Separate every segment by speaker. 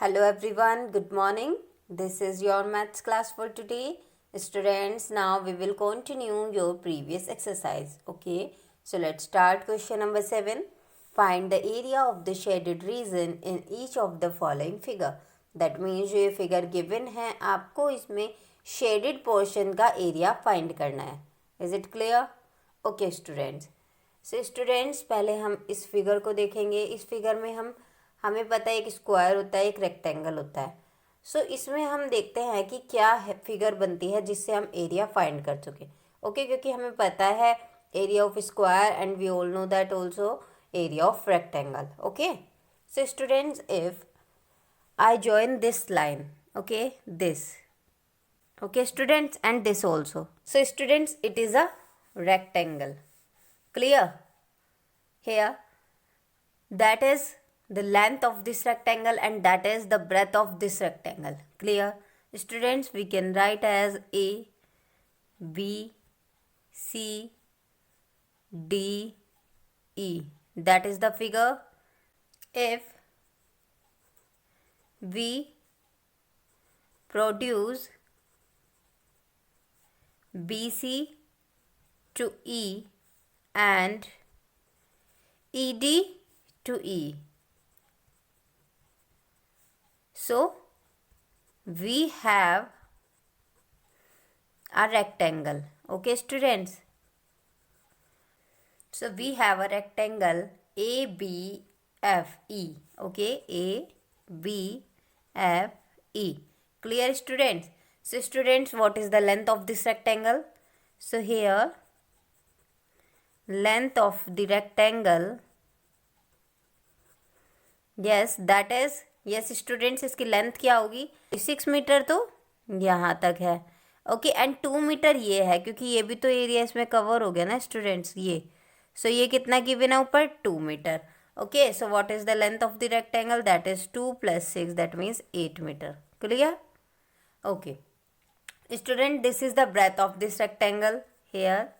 Speaker 1: Hello everyone, good morning. This is your maths class for today. Students, now we will continue your previous exercise. Okay, so let's start question number 7. Find the area of the shaded region in each of the following figure. That means जो ये figure given है आपको इसमें shaded portion का area find करना है. Is it clear? Okay students. So students, पहले हम इस फिगर को देखेंगे. इस फिगर में हमें पता है एक स्क्वायर होता है, एक रेक्टेंगल होता है. सो इसमें हम देखते हैं कि क्या फिगर बनती है जिससे हम एरिया फाइंड कर चुके. ओके, क्योंकि हमें पता है area of square and we all know that also area of rectangle. Okay, so students, if I join this line, okay, this, okay students, and this also. So students, it is a rectangle. Clear? Here, that is the length of this rectangle and that is the breadth of this rectangle. Clear? Students, we can write as A, B, C, D, E. That is the figure. If we produce BC to E and ED to E, so we have a rectangle. Okay students, so we have a rectangle ABFE. Okay, ABFE. Clear students? So students, what is the length of this rectangle? So here, length of the rectangle, yes, that is, yes students, इसकी length क्या होगी? 6 metre तो यहाँ तक है. Okay, and 2 metre ये है क्योंकि ये भी तो एरिया इसमें कवर हो गया ना स्टूडेंट्स, ये. सो ये कितना गिवन है ऊपर? 2 metre. Okay, so what is the length of the rectangle? That is 2 plus 6, that means 8 meter. Clear? Okay. Student, this is the breadth of this rectangle. Here,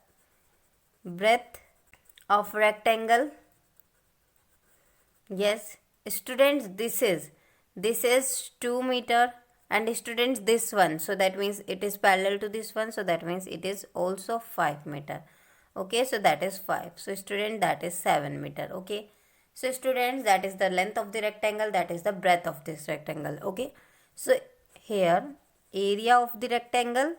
Speaker 1: breadth of rectangle. Yes, students, this is 2 meter, and students, this one, so that means it is parallel to this one, so that means it is also 5 meter. Okay, so that is 5. So student, that is 7 meter. Okay. So students, that is the length of the rectangle, that is the breadth of this rectangle. Okay, so here area of the rectangle,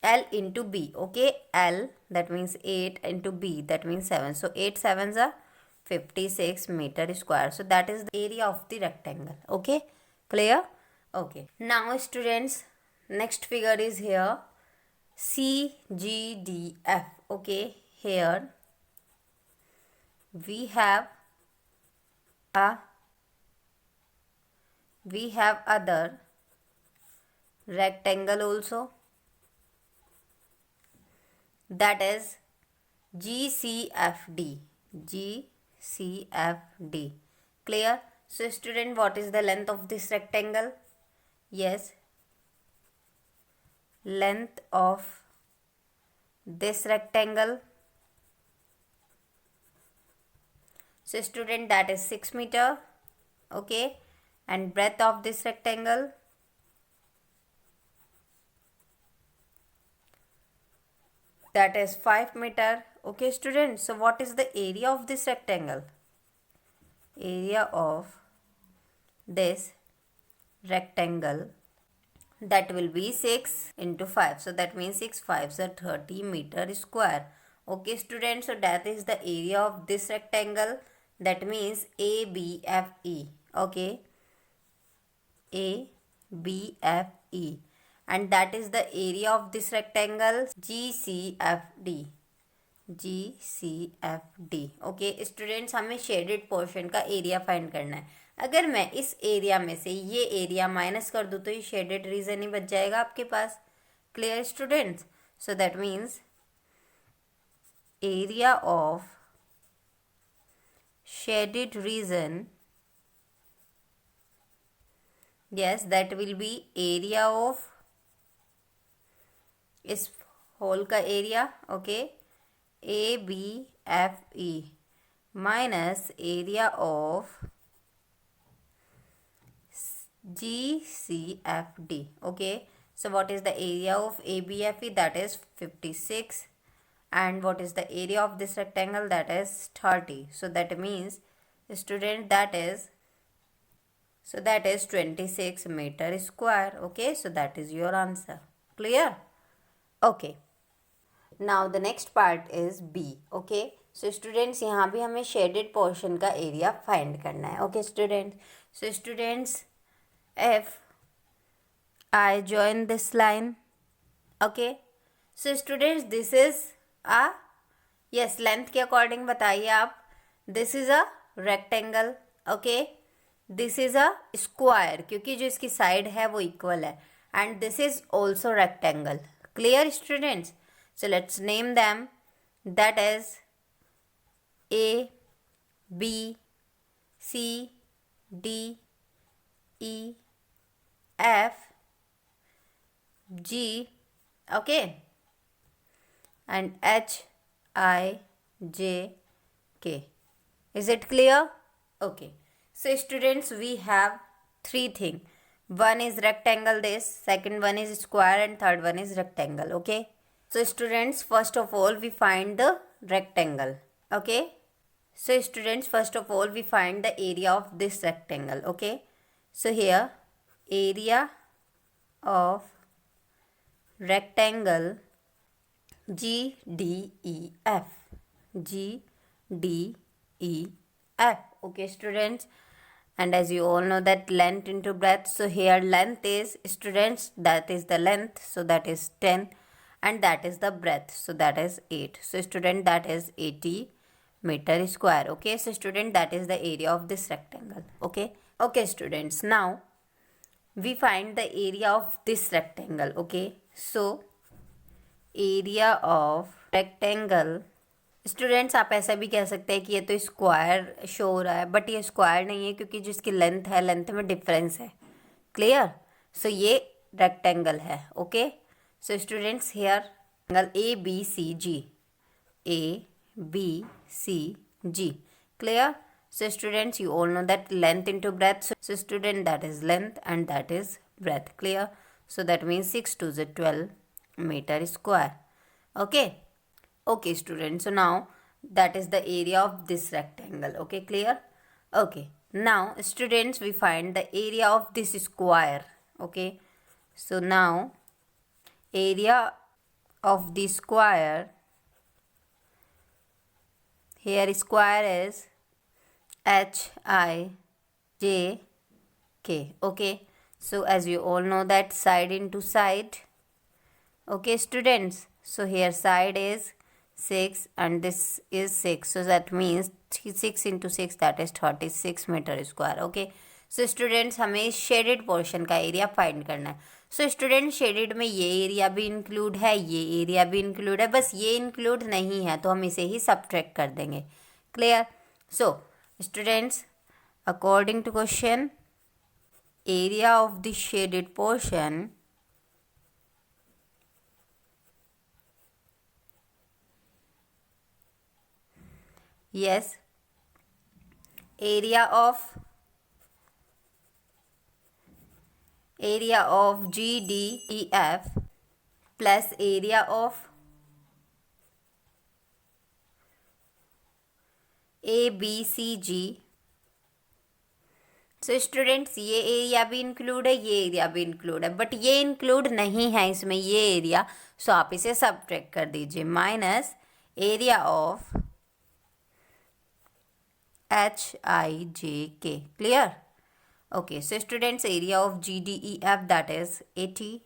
Speaker 1: L into B. Okay, L, that means 8, into B, that means 7. So 8 sevens are 56 meter square. So that is the area of the rectangle. Okay, clear? Okay, now students, next figure is here, CGDF. Okay, here we have other rectangle also, that is GCFD. GCFD. Clear? So student, what is the length of this rectangle? Yes, length of this rectangle, so student, that is 6 meter. Okay, and breadth of this rectangle, that is 5 meter. Okay student, so what is the area of this rectangle? Area of this rectangle, that will be 6 into 5. So that means 6 5s are 30 meter square. Okay students, so that is the area of this rectangle, that means ABFE. Okay, ABFE, and that is the area of this rectangle, GCFD. GCFD. Okay students, हमें shaded portion का area find करना है. अगर मैं इस area में से ये एरिया माइनस कर दूँ तो ये शेडेड रीजन ही बच जाएगा आपके पास. Clear students? So that means area of shaded region, yes, that will be area of इस होल का area. Okay, ABFE, minus area of GCFD. Okay, so what is the area of ABFE? That is 56. And what is the area of this rectangle? That is 30. So that means, student, that is 26 meter square. Okay, so that is your answer. Clear? Okay. Now the next part is B. Okay, so students, यहाँ भी हमें shaded portion का area find करना है. Okay students, so students, if I join this line, okay, so students, this is a, yes, length के according बताइए आप, this is a rectangle. Okay, this is a square क्योंकि जो इसकी side है वो equal है, and this is also rectangle. Clear students? So let's name them, that is A, B, C, D, E, F, G, okay, and H, I, J, K. Is it clear? Okay. So students, we have three things. One is rectangle, this, second one is square, and third one is rectangle. Okay. So students, first of all we find the rectangle. Okay. So students, first of all we find the area of this rectangle. Okay. So here, area of rectangle GDEF. GDEF. Okay students, and as you all know that length into breadth, so here length is, students, that is the length, so that is 10, and that is the breadth, so that is 8. So student, that is 80 meter square. Okay, so student, that is the area of this rectangle. Okay. Okay students, now we find the area of this rectangle. Okay, so area of rectangle, students आप ऐसा भी कह सकते हैं कि ये तो square show हो रहा है, बट ये स्क्वायर नहीं है क्योंकि जिसकी लेंथ है, लेंथ में डिफरेंस है. क्लियर? सो ये रेक्टेंगल है. Okay, so students, here angle A B C G, A B C G. Clear? So students, you all know that length into breadth. So student, that is length and that is breadth. Clear? So that means 6 to the 12 meter square. Okay. Okay students, so now that is the area of this rectangle. Okay, clear? Okay, now students, we find the area of this square. Okay, so now area of the square, here square is HIJK. Okay, so as you all know that side into side. Okay students, so here side is 6 and this is 6, so that means 6 into 6, that is 36 meter square. Okay, so students, हमें shaded portion का area find करना है. So student, shaded में ये area भी include है, ये area भी इंक्लूड है, बस ये इंक्लूड नहीं है तो हम इसे ही सबट्रैक्ट कर देंगे. Clear? So students, according to question, area of the shaded portion yes, area of GDEF plus area of ABCG. So students, ये एरिया भी इंक्लूड है, ये एरिया भी इंक्लूड है, बट ये इंक्लूड नहीं है इसमें, ये एरिया. सो आप इसे सबट्रैक्ट कर दीजिए. Minus area of HIJK. Clear? Okay, so students, area of GDEF, that is 80,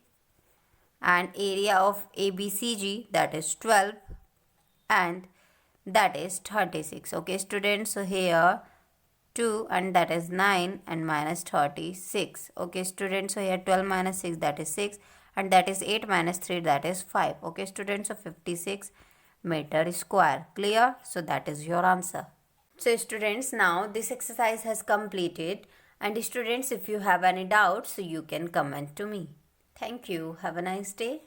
Speaker 1: and area of ABCG, that is 12, and that is 36. Okay students, so here 2 and that is 9 and minus 36. Okay students, so here 12 minus 6, that is 6, and that is 8 minus 3, that is 5. Okay students, so 56 meter square. Clear? So that is your answer. So students, now this exercise has completed, and students, if you have any doubts, so you can comment to me. Thank you. Have a nice day.